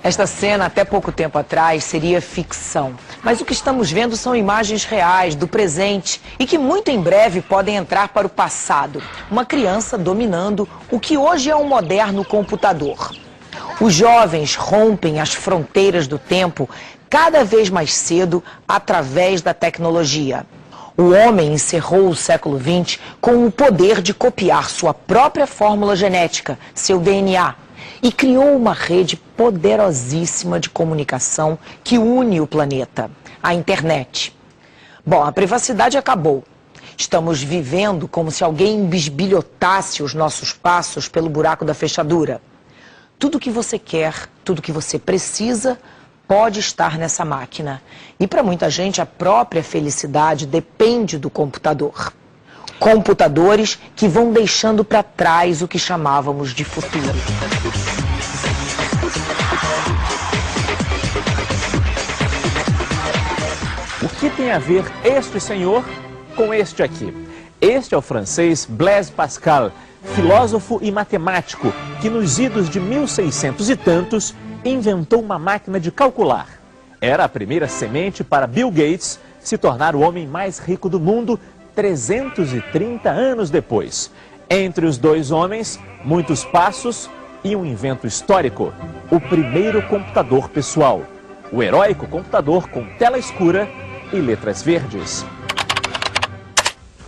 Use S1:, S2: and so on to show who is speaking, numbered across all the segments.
S1: Esta cena, até pouco tempo atrás, seria ficção. Mas o que estamos vendo são imagens reais do presente e que muito em breve podem entrar para o passado. Uma criança dominando o que hoje é um moderno computador. Os jovens rompem as fronteiras do tempo cada vez mais cedo através da tecnologia. O homem encerrou o século XX com o poder de copiar sua própria fórmula genética, seu DNA, e criou uma rede poderosíssima de comunicação que une o planeta, a internet. Bom, a privacidade acabou. Estamos vivendo como se alguém bisbilhotasse os nossos passos pelo buraco da fechadura. Tudo que você quer, tudo que você precisa, pode estar nessa máquina. E para muita gente, a própria felicidade depende do computador. Computadores que vão deixando para trás o que chamávamos de futuro.
S2: O que tem a ver este senhor com este aqui? Este é o francês Blaise Pascal, filósofo e matemático, que nos idos de 1600 e tantos inventou uma máquina de calcular. Era a primeira semente para Bill Gates se tornar o homem mais rico do mundo 330 anos depois. Entre os dois homens, muitos passos e um invento histórico, o primeiro computador pessoal. O heróico computador com tela escura e letras verdes.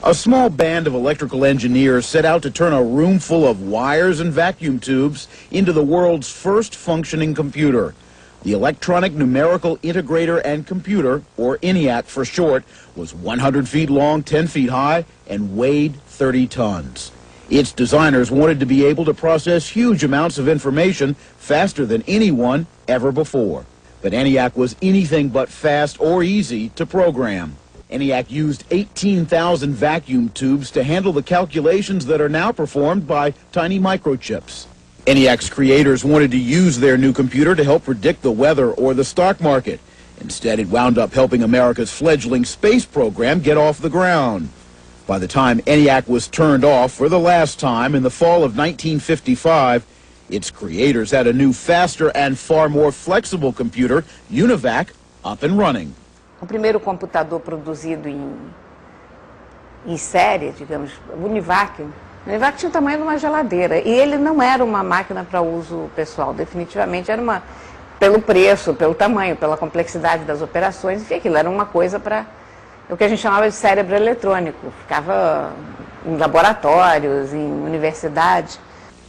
S3: A small band of electrical engineers set out to turn a room full of wires and vacuum tubes into the world's first functioning computer. The Electronic Numerical Integrator and Computer, or ENIAC for short, was 100 feet long, 10 feet high, and weighed 30 tons. Its designers wanted to be able to process huge amounts of information faster than anyone ever before. But ENIAC was anything but fast or easy to program. ENIAC used 18,000 vacuum tubes to handle the calculations that are now performed by tiny microchips. ENIAC's creators wanted to use their new computer to help predict the weather or the stock market. Instead, it wound up helping America's fledgling space program get off the ground. By the time ENIAC was turned off for the last time in the fall of 1955, its creators had a new, faster and far more flexible computer, UNIVAC, up and running.
S4: O primeiro computador produzido em série, digamos, o UNIVAC. O UNIVAC tinha o tamanho de uma geladeira e ele não era uma máquina para uso pessoal, definitivamente era uma, pelo preço, pelo tamanho, pela complexidade das operações, enfim, aquilo era uma coisa para o que a gente chamava de cérebro eletrônico, ficava em laboratórios, em universidades.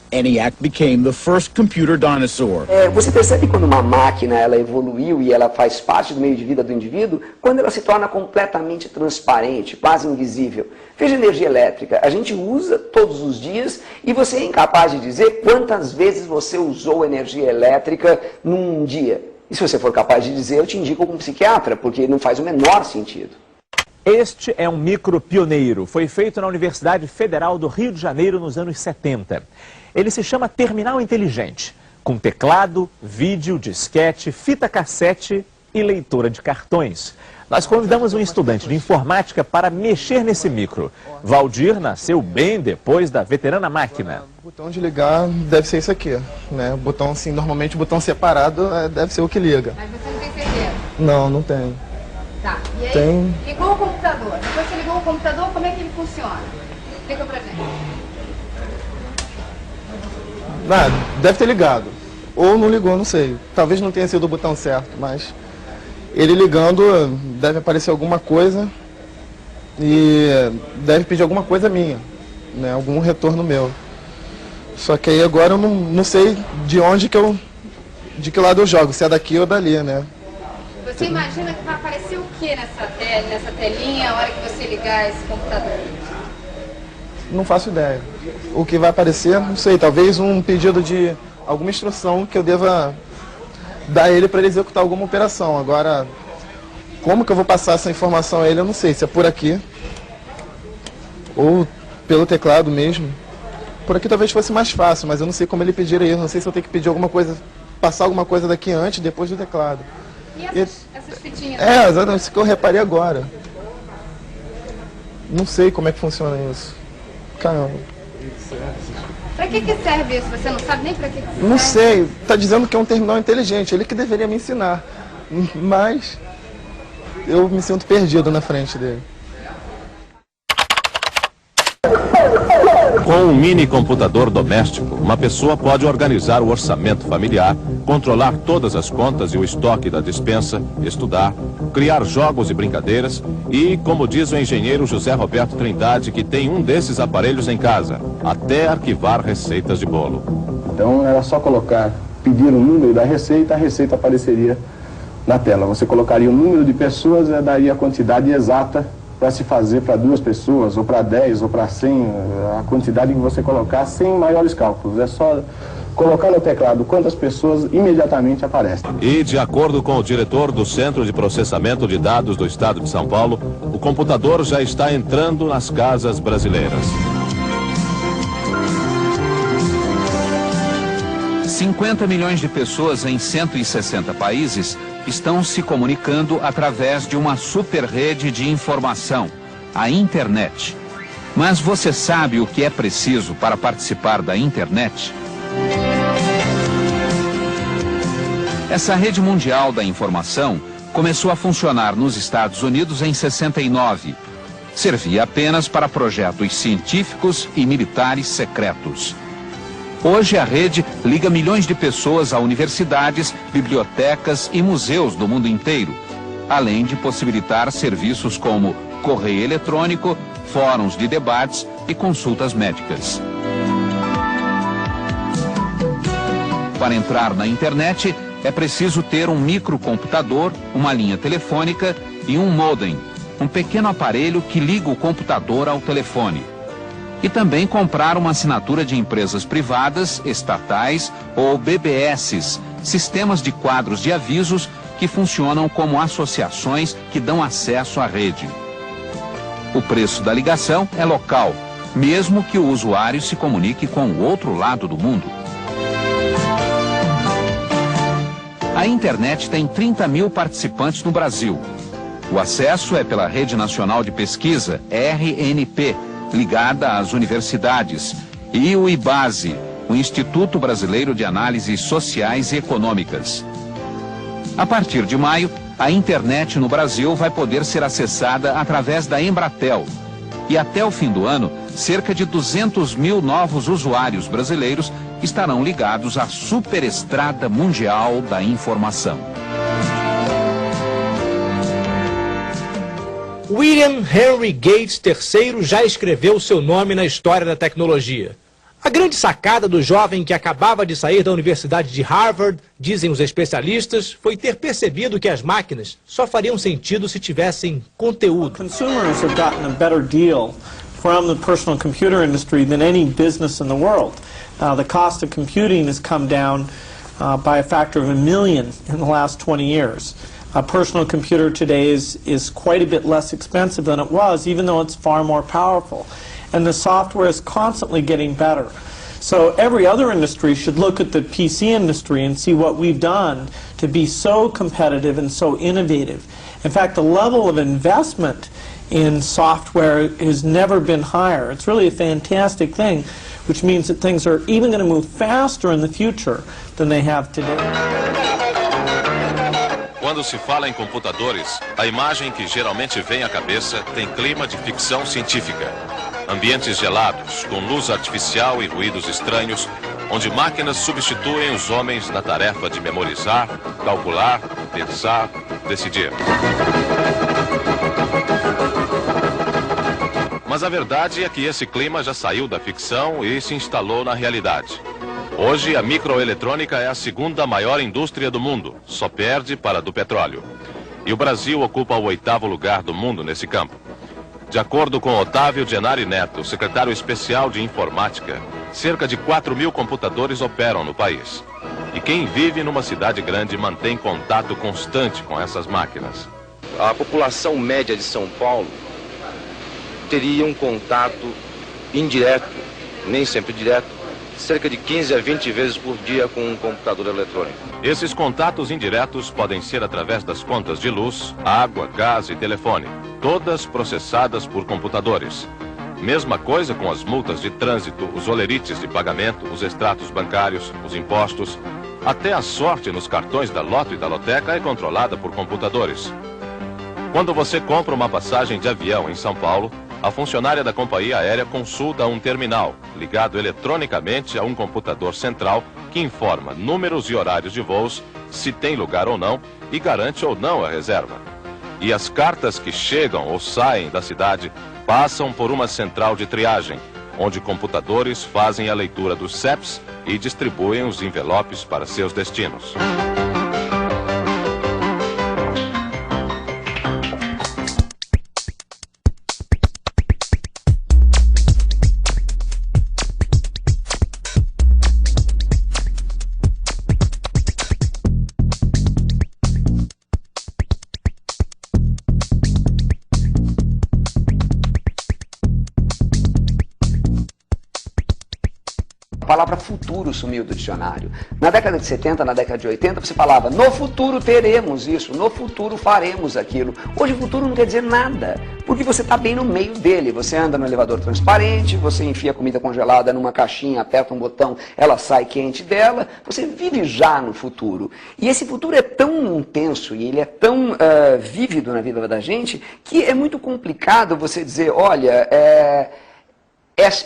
S3: ENIAC became the first computer dinosaur.
S5: Você percebe quando uma máquina ela evoluiu e ela faz parte do meio de vida do indivíduo, quando ela se torna completamente transparente, quase invisível. Veja a energia elétrica, a gente usa todos os dias e você é incapaz de dizer quantas vezes você usou energia elétrica num dia. E se você for capaz de dizer, eu te indico como psiquiatra, porque não faz o menor sentido.
S2: Este é um micro pioneiro. Foi feito na Universidade Federal do Rio de Janeiro nos anos 70. Ele se chama Terminal Inteligente, com teclado, vídeo, disquete, fita cassete e leitora de cartões. Nós convidamos um estudante de informática para mexer nesse micro. Valdir nasceu bem depois da veterana máquina.
S6: O botão de ligar deve ser isso aqui, né? O botão assim, normalmente o botão separado deve ser o que liga.
S7: Mas você não tem certeza?
S6: Não, não tem.
S7: Tá, e aí
S6: Tem.
S7: ligou o computador. Depois que você ligou o computador, como é que ele funciona? Explica pra gente.
S6: Deve ter ligado. Ou não ligou, não sei. Talvez não tenha sido o botão certo, mas ele ligando deve aparecer alguma coisa e deve pedir alguma coisa minha, né? Algum retorno meu. Só que aí agora eu não sei de onde de que lado eu jogo, se é daqui ou dali, né?
S7: Você imagina que vai aparecer o que nessa telinha a hora que você ligar esse computador?
S6: Não faço ideia. O que vai aparecer, não sei, talvez um pedido de alguma instrução que eu deva dar a ele para ele executar alguma operação. Agora, como que eu vou passar essa informação a ele, eu não sei, se é por aqui ou pelo teclado mesmo. Por aqui talvez fosse mais fácil, mas eu não sei como ele pedir isso, não sei se eu tenho que pedir alguma coisa, passar alguma coisa daqui antes, depois do teclado.
S7: E essas fitinhas?
S6: Exatamente, isso que eu reparei agora. Não sei como é que funciona isso. Caramba.
S7: Pra que serve isso? Você não sabe nem pra que serve?
S6: Não sei, tá dizendo que é um terminal inteligente, ele que deveria me ensinar. Mas eu me sinto perdido na frente dele.
S8: Com um mini computador doméstico, uma pessoa pode organizar o orçamento familiar, controlar todas as contas e o estoque da despensa, estudar, criar jogos e brincadeiras e, como diz o engenheiro José Roberto Trindade, que tem um desses aparelhos em casa, até arquivar receitas de bolo.
S9: Então era só colocar, pedir o número da receita, a receita apareceria na tela. Você colocaria o número de pessoas e daria a quantidade exata para se fazer para 2 pessoas, ou para 10, ou para 100, a quantidade que você colocar sem maiores cálculos. É só colocar no teclado quantas pessoas imediatamente aparecem.
S8: E, de acordo com o diretor do Centro de Processamento de Dados do Estado de São Paulo, o computador já está entrando nas casas brasileiras.
S10: 50 milhões de pessoas em 160 países estão se comunicando através de uma super-rede de informação, a internet. Mas você sabe o que é preciso para participar da internet? Essa rede mundial da informação começou a funcionar nos Estados Unidos em 69. Servia apenas para projetos científicos e militares secretos. Hoje a rede liga milhões de pessoas a universidades, bibliotecas e museus do mundo inteiro, além de possibilitar serviços como correio eletrônico, fóruns de debates e consultas médicas. Para entrar na internet, é preciso ter um microcomputador, uma linha telefônica e um modem, um pequeno aparelho que liga o computador ao telefone. E também comprar uma assinatura de empresas privadas, estatais ou BBS, sistemas de quadros de avisos que funcionam como associações que dão acesso à rede. O preço da ligação é local, mesmo que o usuário se comunique com o outro lado do mundo. A internet tem 30 mil participantes no Brasil. O acesso é pela Rede Nacional de Pesquisa, RNP, ligada às universidades, e o IBASE, o Instituto Brasileiro de Análises Sociais e Econômicas. A partir de maio, a internet no Brasil vai poder ser acessada através da Embratel. E até o fim do ano, cerca de 200 mil novos usuários brasileiros estarão ligados à superestrada mundial da informação.
S11: William Henry Gates III já escreveu seu nome na história da tecnologia. A grande sacada do jovem que acabava de sair da Universidade de Harvard, dizem os especialistas, foi ter percebido que as máquinas só fariam sentido se tivessem conteúdo.
S12: Consumers have gotten a better deal from the personal computer industry than any business in the world. The cost of computing has come down by a factor of 1 million in the last 20 years. A personal computer today is quite a bit less expensive than it was, even though it's far more powerful. And the software is constantly getting better. So every other industry should look at the PC industry and see what we've done to be so competitive and so innovative. In fact, the level of investment in software has never been higher. It's really a fantastic thing, which means that things are even going to move faster in the future than they have today.
S8: Quando se fala em computadores, a imagem que geralmente vem à cabeça tem clima de ficção científica. Ambientes gelados, com luz artificial e ruídos estranhos, onde máquinas substituem os homens na tarefa de memorizar, calcular, pensar, decidir. Mas a verdade é que esse clima já saiu da ficção e se instalou na realidade. Hoje, a microeletrônica é a segunda maior indústria do mundo, só perde para a do petróleo. E o Brasil ocupa o 8º lugar do mundo nesse campo. De acordo com Otávio Genari Neto, secretário especial de informática, cerca de 4 mil computadores operam no país. E quem vive numa cidade grande mantém contato constante com essas máquinas.
S13: A população média de São Paulo teria um contato indireto, nem sempre direto, cerca de 15 a 20 vezes por dia com um computador eletrônico.
S8: Esses contatos indiretos podem ser através das contas de luz, água, gás e telefone, todas processadas por computadores. Mesma coisa com as multas de trânsito, os olerites de pagamento, os extratos bancários, os impostos. Até a sorte nos cartões da Loto e da Loteca é controlada por computadores. Quando você compra uma passagem de avião em São Paulo, a funcionária da companhia aérea consulta um terminal, ligado eletronicamente a um computador central que informa números e horários de voos, se tem lugar ou não e garante ou não a reserva. E as cartas que chegam ou saem da cidade passam por uma central de triagem, onde computadores fazem a leitura dos CEPs e distribuem os envelopes para seus destinos.
S5: A palavra futuro sumiu do dicionário. Na década de 70, na década de 80, você falava, no futuro teremos isso, no futuro faremos aquilo. Hoje o futuro não quer dizer nada, porque você está bem no meio dele. Você anda no elevador transparente, você enfia a comida congelada numa caixinha, aperta um botão, ela sai quente dela, você vive já no futuro. E esse futuro é tão intenso e ele é tão vívido na vida da gente, que é muito complicado você dizer, olha,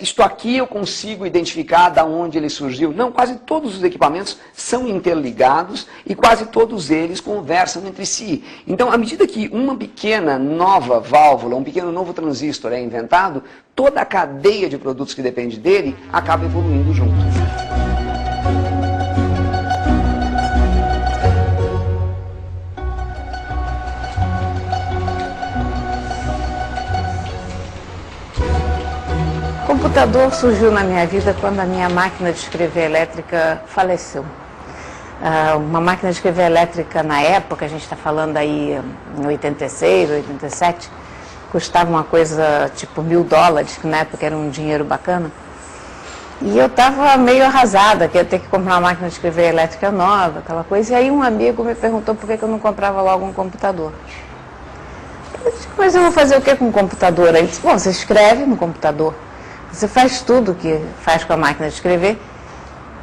S5: isto aqui eu consigo identificar de onde ele surgiu. Não, quase todos os equipamentos são interligados e quase todos eles conversam entre si. Então, à medida que uma pequena nova válvula, um pequeno novo transistor é inventado, toda a cadeia de produtos que depende dele acaba evoluindo junto.
S4: O computador surgiu na minha vida quando a minha máquina de escrever elétrica faleceu. Uma máquina de escrever elétrica na época, a gente está falando aí em 86, 87, custava uma coisa tipo $1000, que na época era um dinheiro bacana. E eu estava meio arrasada, que ia ter que comprar uma máquina de escrever elétrica nova, aquela coisa. E aí um amigo me perguntou por que eu não comprava logo um computador. Eu disse, mas eu vou fazer o que com o computador? Ele disse, bom, você escreve no computador. Você faz tudo que faz com a máquina de escrever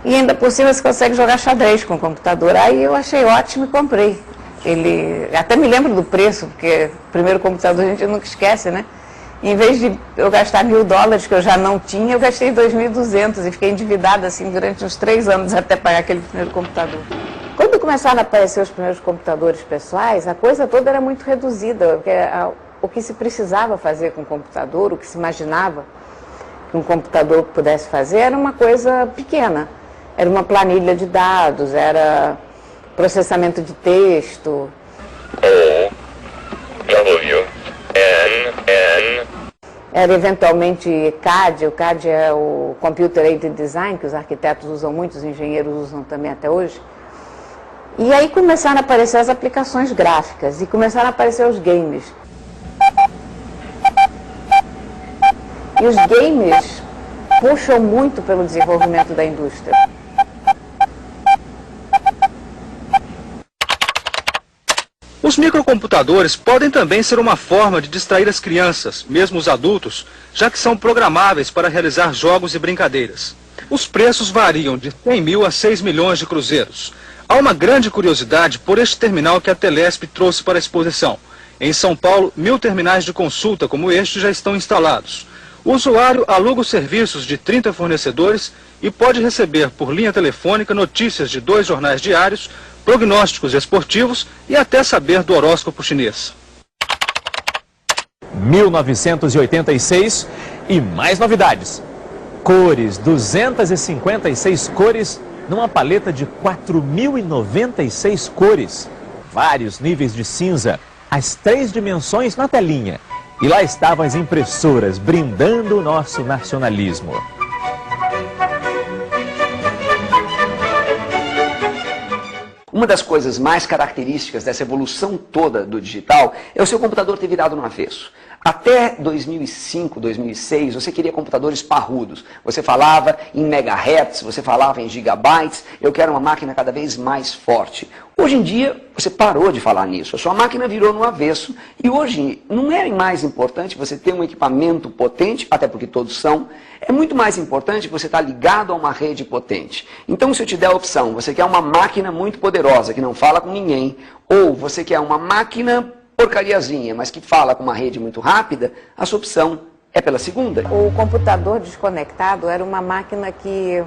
S4: e ainda por cima você consegue jogar xadrez com o computador. Aí eu achei ótimo e comprei. Ele, até me lembro do preço, porque o primeiro computador a gente nunca esquece, né? Em vez de eu gastar $1000 que eu já não tinha, eu gastei 2.200 e fiquei endividada assim durante uns 3 anos até pagar aquele primeiro computador. Quando começaram a aparecer os primeiros computadores pessoais, a coisa toda era muito reduzida, porque o que se precisava fazer com o computador, o que se imaginava que um computador pudesse fazer era uma coisa pequena. Era uma planilha de dados, era processamento de texto. Era eventualmente CAD, o CAD é o Computer Aided Design, que os arquitetos usam muito, os engenheiros usam também até hoje. E aí começaram a aparecer as aplicações gráficas e começaram a aparecer os games. E os games puxam muito pelo desenvolvimento da indústria.
S14: Os microcomputadores podem também ser uma forma de distrair as crianças, mesmo os adultos, já que são programáveis para realizar jogos e brincadeiras. Os preços variam de 100 mil a 6 milhões de cruzeiros. Há uma grande curiosidade por este terminal que a Telesp trouxe para a exposição. Em São Paulo, 1000 terminais de consulta como este já estão instalados. O usuário aluga os serviços de 30 fornecedores e pode receber por linha telefônica notícias de 2 jornais diários, prognósticos esportivos e até saber do horóscopo chinês.
S2: 1986 e mais novidades. Cores, 256 cores numa paleta de 4.096 cores. Vários níveis de cinza, as 3 dimensões na telinha. E lá estavam as impressoras, brindando o nosso nacionalismo.
S5: Uma das coisas mais características dessa evolução toda do digital é o seu computador ter virado no avesso. Até 2005, 2006, você queria computadores parrudos. Você falava em megahertz, você falava em gigabytes. Eu quero uma máquina cada vez mais forte. Hoje em dia, você parou de falar nisso. A sua máquina virou no avesso. E hoje, não é mais importante você ter um equipamento potente, até porque todos são. É muito mais importante você estar ligado a uma rede potente. Então, se eu te der a opção, você quer uma máquina muito poderosa, que não fala com ninguém, ou você quer uma máquina porcariazinha, mas que fala com uma rede muito rápida, a sua opção é pela segunda.
S4: O computador desconectado era uma máquina que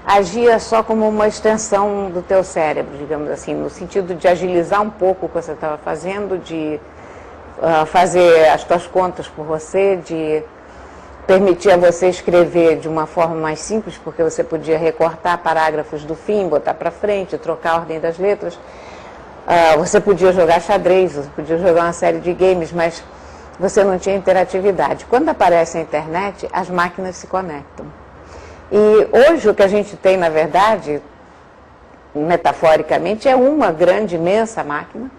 S4: agia só como uma extensão do teu cérebro, digamos assim, no sentido de agilizar um pouco o que você estava fazendo, de fazer as tuas contas por você, de permitir a você escrever de uma forma mais simples, porque você podia recortar parágrafos do fim, botar para frente, trocar a ordem das letras. Você podia jogar xadrez, você podia jogar uma série de games, mas você não tinha interatividade. Quando aparece a internet, as máquinas se conectam. E hoje o que a gente tem, na verdade, metaforicamente, é uma grande, imensa máquina,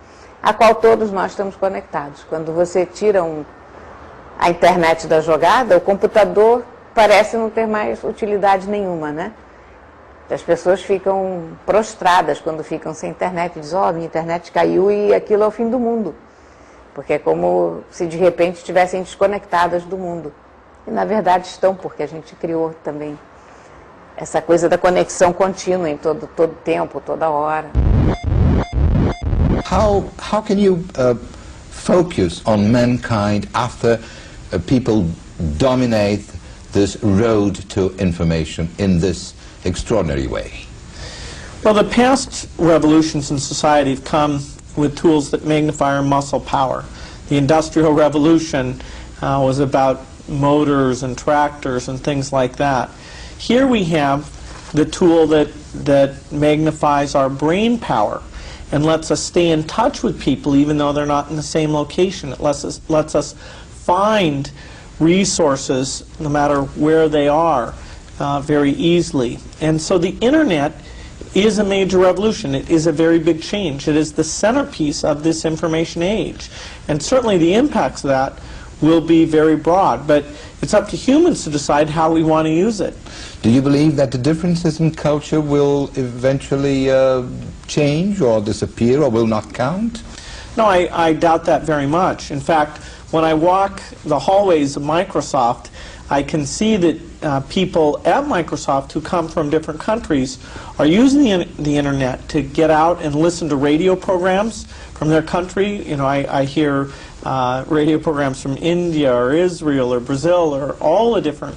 S4: a qual todos nós estamos conectados. Quando você tira a internet da jogada, o computador parece não ter mais utilidade nenhuma, né? As pessoas ficam prostradas quando ficam sem internet, dizem, minha internet caiu e aquilo é o fim do mundo. Porque é como se de repente estivessem desconectadas do mundo. E na verdade estão, porque a gente criou também essa coisa da conexão contínua em todo tempo, toda hora.
S15: How can you focus on mankind after people dominate this road to information in this extraordinary way?
S12: Well, the past revolutions in society have come with tools that magnify our muscle power. The Industrial Revolution was about motors and tractors and things like that. Here we have the tool that magnifies our brain power and lets us stay in touch with people even though they're not in the same location. It lets us find resources no matter where they are very easily. And so the internet is a major revolution. It is a very big change. It is the centerpiece of this information age. And certainly the impacts of that will be very broad, but it's up to humans to decide how we want to use it.
S15: Do you believe that the differences in culture will eventually change or disappear or will not count?
S12: No, I doubt that very much. In fact, when I walk the hallways of Microsoft, I can see that people at Microsoft who come from different countries are using the internet to get out and listen to radio programs from their country. You know, I hear radio programs from India or Israel or Brazil or all the different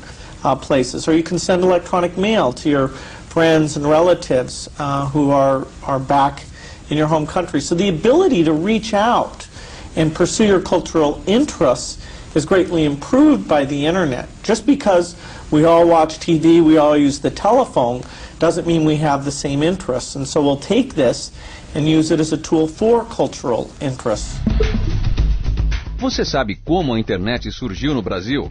S12: places. Or you can send electronic mail to your friends and relatives who are back in your home country. So the ability to reach out and pursue your cultural interests is greatly improved by the internet. Just because we all watch TV, we all use the telephone, doesn't mean we have the same interests. And so we'll take this and use it as a tool for cultural interests.
S10: Você sabe como a internet surgiu no Brasil?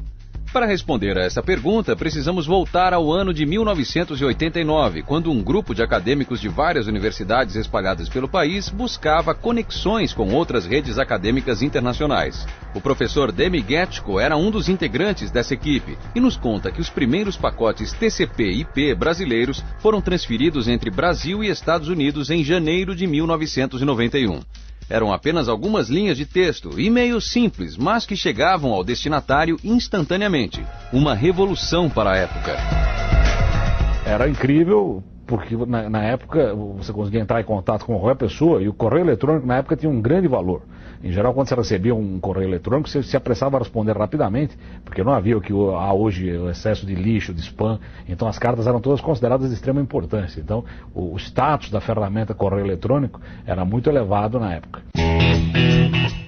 S10: Para responder a essa pergunta, precisamos voltar ao ano de 1989, quando um grupo de acadêmicos de várias universidades espalhadas pelo país buscava conexões com outras redes acadêmicas internacionais. O professor Demi Getchko era um dos integrantes dessa equipe e nos conta que os primeiros pacotes TCP/IP brasileiros foram transferidos entre Brasil e Estados Unidos em janeiro de 1991. Eram apenas algumas linhas de texto, e-mails simples, mas que chegavam ao destinatário instantaneamente. Uma revolução para a época.
S16: Era incrível, porque na época você conseguia entrar em contato com qualquer pessoa, e o correio eletrônico na época tinha um grande valor. Em geral, quando você recebia um correio eletrônico, você se apressava a responder rapidamente, porque não havia o que há hoje, o excesso de lixo, de spam. Então as cartas eram todas consideradas de extrema importância. Então o status da ferramenta correio eletrônico era muito elevado na época.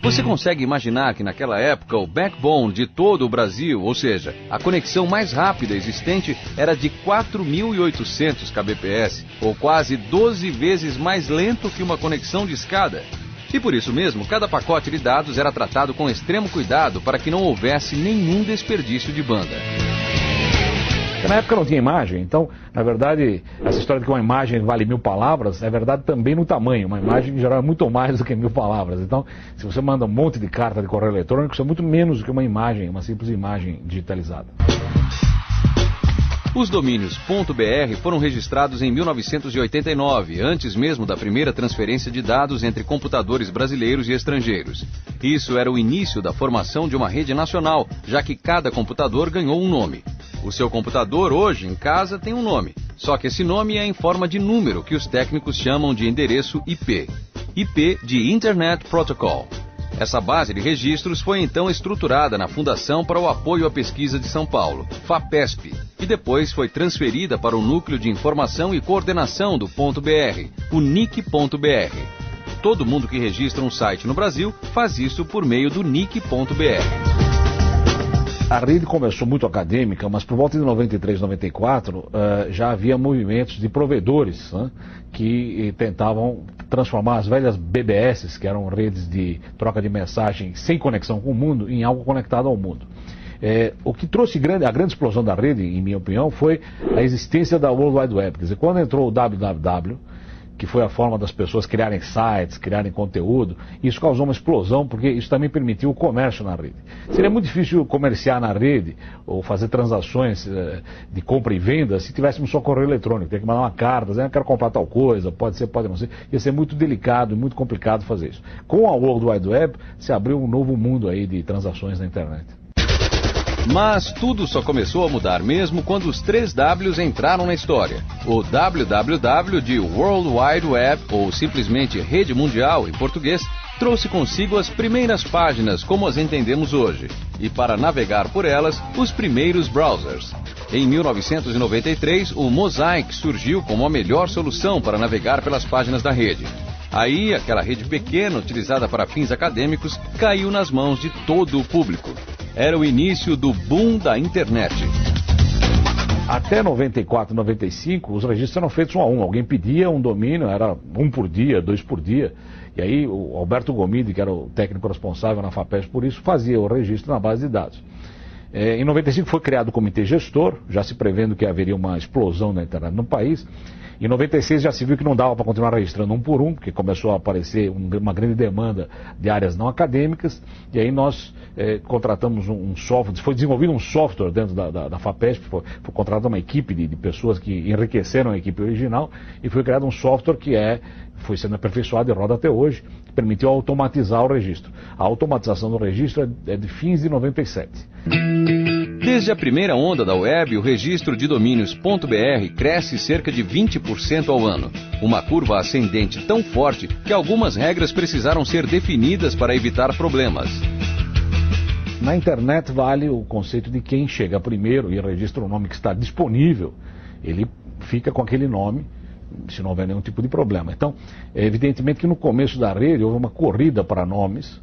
S10: Você consegue imaginar que naquela época o backbone de todo o Brasil, ou seja, a conexão mais rápida existente, era de 4.800 kbps, ou quase 12 vezes mais lento que uma conexão de escada? E por isso mesmo, cada pacote de dados era tratado com extremo cuidado para que não houvesse nenhum desperdício de banda.
S16: Porque na época não tinha imagem, então, na verdade, essa história de que uma imagem vale 1000 palavras, é verdade também no tamanho. Uma imagem, em geral, é muito mais do que 1000 palavras. Então, se você manda um monte de carta de correio eletrônico, isso é muito menos do que uma imagem, uma simples imagem digitalizada.
S10: Os domínios .br foram registrados em 1989, antes mesmo da primeira transferência de dados entre computadores brasileiros e estrangeiros. Isso era o início da formação de uma rede nacional, já que cada computador ganhou um nome. O seu computador hoje, em casa, tem um nome, só que esse nome é em forma de número, que os técnicos chamam de endereço IP. IP de Internet Protocol. Essa base de registros foi então estruturada na Fundação para o Apoio à Pesquisa de São Paulo, FAPESP, e depois foi transferida para o Núcleo de Informação e Coordenação do .br, o NIC.br. Todo mundo que registra um site no Brasil faz isso por meio do NIC.br.
S16: A rede começou muito acadêmica, mas por volta de 93, 94, já havia movimentos de provedores, né, que tentavam transformar as velhas BBS, que eram redes de troca de mensagem sem conexão com o mundo, em algo conectado ao mundo. O que trouxe a grande explosão da rede, em minha opinião, foi a existência da World Wide Web. Quer dizer, quando entrou o www, que foi a forma das pessoas criarem sites, criarem conteúdo, isso causou uma explosão, porque isso também permitiu o comércio na rede. Seria muito difícil comerciar na rede, ou fazer transações de compra e venda, se tivéssemos só correio eletrônico. Tem que mandar uma carta, dizendo, quero comprar tal coisa, pode ser, pode não ser. Ia ser muito delicado e muito complicado fazer isso. Com a World Wide Web, se abriu um novo mundo aí de transações na internet.
S10: Mas tudo só começou a mudar mesmo quando os 3 Ws entraram na história. O www de World Wide Web, ou simplesmente Rede Mundial em português, trouxe consigo as primeiras páginas como as entendemos hoje, e para navegar por elas, os primeiros browsers. Em 1993, o Mosaic surgiu como a melhor solução para navegar pelas páginas da rede. Aí, aquela rede pequena, utilizada para fins acadêmicos, caiu nas mãos de todo o público. Era o início do boom da internet.
S16: Até 94, 95, os registros eram feitos 1 a 1. Alguém pedia um domínio, era 1 por dia, 2 por dia. E aí o Alberto Gomide, que era o técnico responsável na FAPESP por isso, fazia o registro na base de dados. Em 95 foi criado o comitê gestor, já se prevendo que haveria uma explosão da internet no país. Em 96 já se viu que não dava para continuar registrando 1 por 1, porque começou a aparecer uma grande demanda de áreas não acadêmicas, e aí nós contratamos um software, foi desenvolvido um software dentro da FAPESP, foi contratada uma equipe de pessoas que enriqueceram a equipe original, e foi criado um software que foi sendo aperfeiçoado e roda até hoje, que permitiu automatizar o registro. A automatização do registro é de fins de 97.
S10: Desde a primeira onda da web, o registro de domínios .br cresce cerca de 20% ao ano. Uma curva ascendente tão forte que algumas regras precisaram ser definidas para evitar problemas.
S16: Na internet vale o conceito de quem chega primeiro e registra o nome que está disponível, ele fica com aquele nome, se não houver nenhum tipo de problema. Então, evidentemente que no começo da rede houve uma corrida para nomes,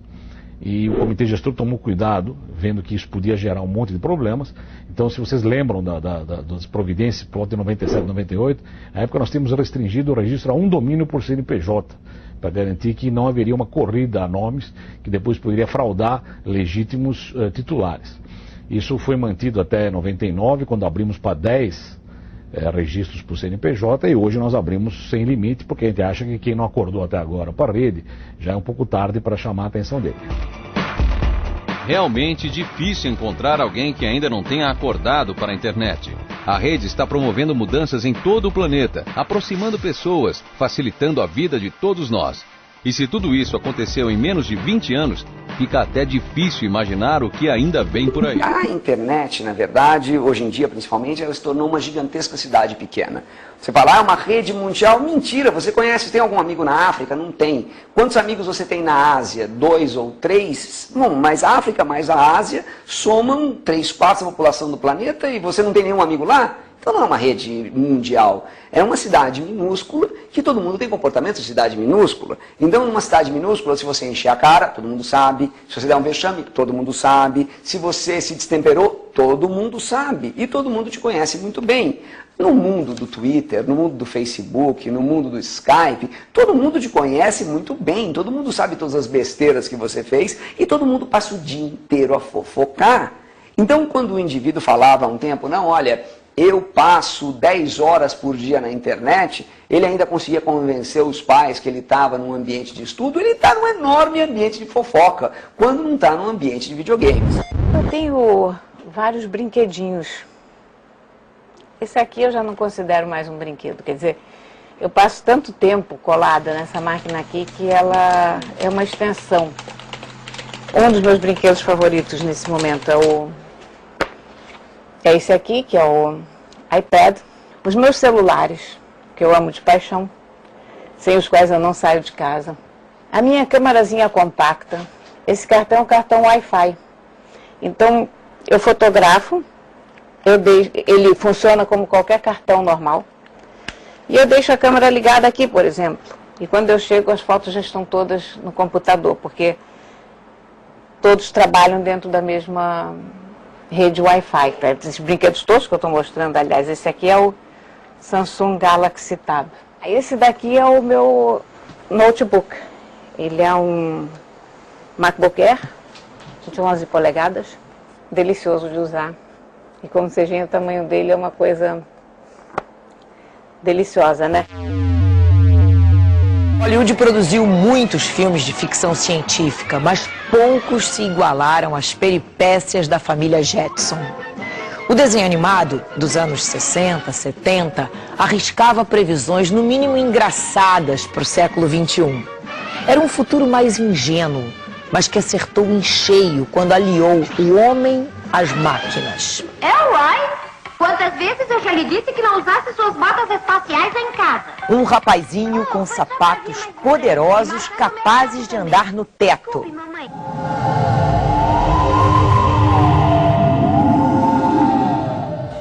S16: e o comitê gestor tomou cuidado, vendo que isso podia gerar um monte de problemas. Então, se vocês lembram das providências por volta de 97, 98, na época nós tínhamos restringido o registro a 1 domínio por CNPJ, para garantir que não haveria uma corrida a nomes que depois poderia fraudar legítimos titulares. Isso foi mantido até 99, quando abrimos para 10 registros por CNPJ, e hoje nós abrimos sem limite, porque a gente acha que quem não acordou até agora para a rede, já é um pouco tarde para chamar a atenção dele.
S10: Realmente difícil encontrar alguém que ainda não tenha acordado para a internet. A rede está promovendo mudanças em todo o planeta, aproximando pessoas, facilitando a vida de todos nós. E se tudo isso aconteceu em menos de 20 anos, fica até difícil imaginar o que ainda vem por aí.
S5: A internet, na verdade, hoje em dia principalmente, ela se tornou uma gigantesca cidade pequena. Você fala, uma rede mundial, mentira, você conhece, tem algum amigo na África? Não tem. Quantos amigos você tem na Ásia? 2 ou 3? Bom, mas a África mais a Ásia somam 3/4 da população do planeta e você não tem nenhum amigo lá? Então não é uma rede mundial, é uma cidade minúscula que todo mundo tem comportamento de cidade minúscula. Então numa cidade minúscula, se você encher a cara, todo mundo sabe. Se você der um vexame, todo mundo sabe. Se você se destemperou, todo mundo sabe. E todo mundo te conhece muito bem. No mundo do Twitter, no mundo do Facebook, no mundo do Skype, todo mundo te conhece muito bem. Todo mundo sabe todas as besteiras que você fez e todo mundo passa o dia inteiro a fofocar. Então quando o indivíduo falava há um tempo, não, olha, eu passo 10 horas por dia na internet, ele ainda conseguia convencer os pais que ele estava num ambiente de estudo, ele está num enorme ambiente de fofoca, quando não está num ambiente de videogames.
S4: Eu tenho vários brinquedinhos. Esse aqui eu já não considero mais um brinquedo, quer dizer, eu passo tanto tempo colada nessa máquina aqui que ela é uma extensão. Um dos meus brinquedos favoritos nesse momento é esse aqui, que é o iPad. Os meus celulares, que eu amo de paixão, sem os quais eu não saio de casa. A minha câmerazinha compacta. Esse cartão é um cartão Wi-Fi. Então, eu fotografo, ele funciona como qualquer cartão normal. E eu deixo a câmera ligada aqui, por exemplo. E quando eu chego, as fotos já estão todas no computador, porque todos trabalham dentro da mesma rede Wi-Fi. Esses brinquedos todos que eu estou mostrando, aliás, esse aqui é o Samsung Galaxy Tab. Esse daqui é o meu notebook. Ele é um MacBook Air, de 11 polegadas, delicioso de usar. E como vocês veem, o tamanho dele é uma coisa deliciosa, né?
S1: Hollywood produziu muitos filmes de ficção científica, mas poucos se igualaram às peripécias da família Jetson. O desenho animado dos anos 60, 70 arriscava previsões no mínimo engraçadas para o século XXI. Era um futuro mais ingênuo, mas que acertou em cheio quando aliou o homem às máquinas.
S17: Roy, quantas vezes eu já lhe disse que não usasse suas botas espaciais em casa?
S1: Um rapazinho com sapatos poderosos capazes de andar no teto.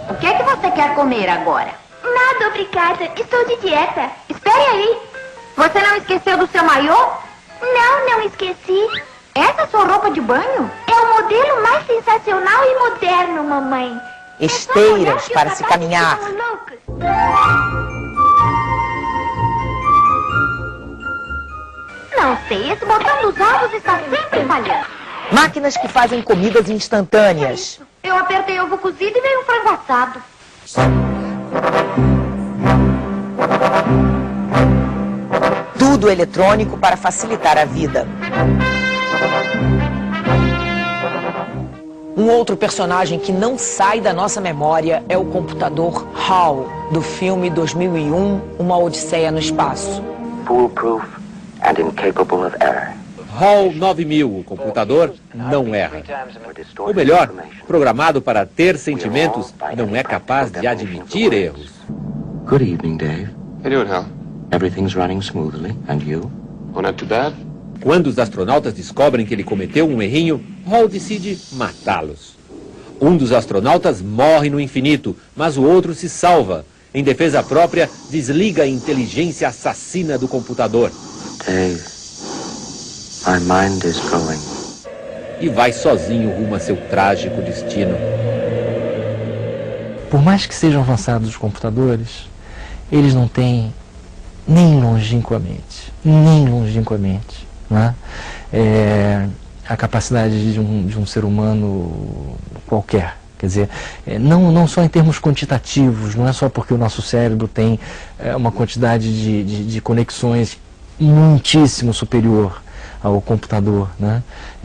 S17: O que é que você quer comer agora? Nada, obrigada. Estou de dieta. Espere aí. Você não esqueceu do seu maiô? Não esqueci. Essa é sua roupa de banho? É o modelo mais sensacional e moderno, mamãe.
S1: Esteiras para se caminhar.
S17: Não sei, esse botão dos ovos está sempre falhando.
S1: Máquinas que fazem comidas instantâneas.
S17: Eu apertei ovo cozido e veio um frango assado.
S1: Tudo eletrônico para facilitar a vida. Um outro personagem que não sai da nossa memória é o computador HAL, do filme 2001, Uma Odisseia no Espaço.
S18: Foolproof and incapable of error.
S19: HAL 9000, o computador não erra. Ou melhor, programado para ter sentimentos, não é capaz de admitir erros.
S18: Good evening, Dave. How you doing, Hal? Everything's running smoothly, and you? Oh, not too bad.
S19: Quando os astronautas descobrem que ele cometeu um errinho, HAL decide matá-los. Um dos astronautas morre no infinito, mas o outro se salva. Em defesa própria, desliga a inteligência assassina do computador.
S18: Dave, my mind is going.
S19: E vai sozinho rumo a seu trágico destino.
S20: Por mais que sejam avançados os computadores, eles não têm nem longínquamente, né? A capacidade de um ser humano qualquer. Quer dizer, não só em termos quantitativos, não é só porque o nosso cérebro tem uma quantidade de conexões muitíssimo superior ao computador, né?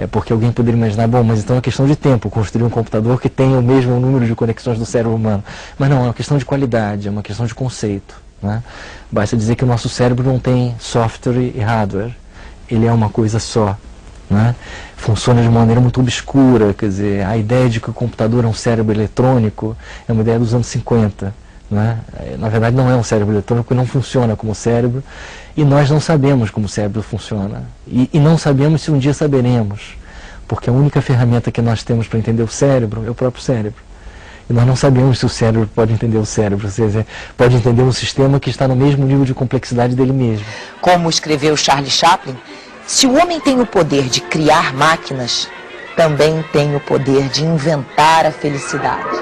S20: Porque alguém poderia imaginar, bom, mas então é questão de tempo construir um computador que tenha o mesmo número de conexões do cérebro humano. Mas não, é uma questão de qualidade, é uma questão de conceito, né? Basta dizer que o nosso cérebro não tem software e hardware, ele é uma coisa só, né? Funciona de maneira muito obscura, quer dizer, a ideia de que o computador é um cérebro eletrônico é uma ideia dos anos 50, né? Na verdade não é um cérebro eletrônico, porque não funciona como cérebro, e nós não sabemos como o cérebro funciona, e não sabemos se um dia saberemos, porque a única ferramenta que nós temos para entender o cérebro é o próprio cérebro. E nós não sabemos se o cérebro pode entender o cérebro, ou seja, pode entender um sistema que está no mesmo nível de complexidade dele mesmo.
S1: Como escreveu Charles Chaplin, se o homem tem o poder de criar máquinas, também tem o poder de inventar a felicidade.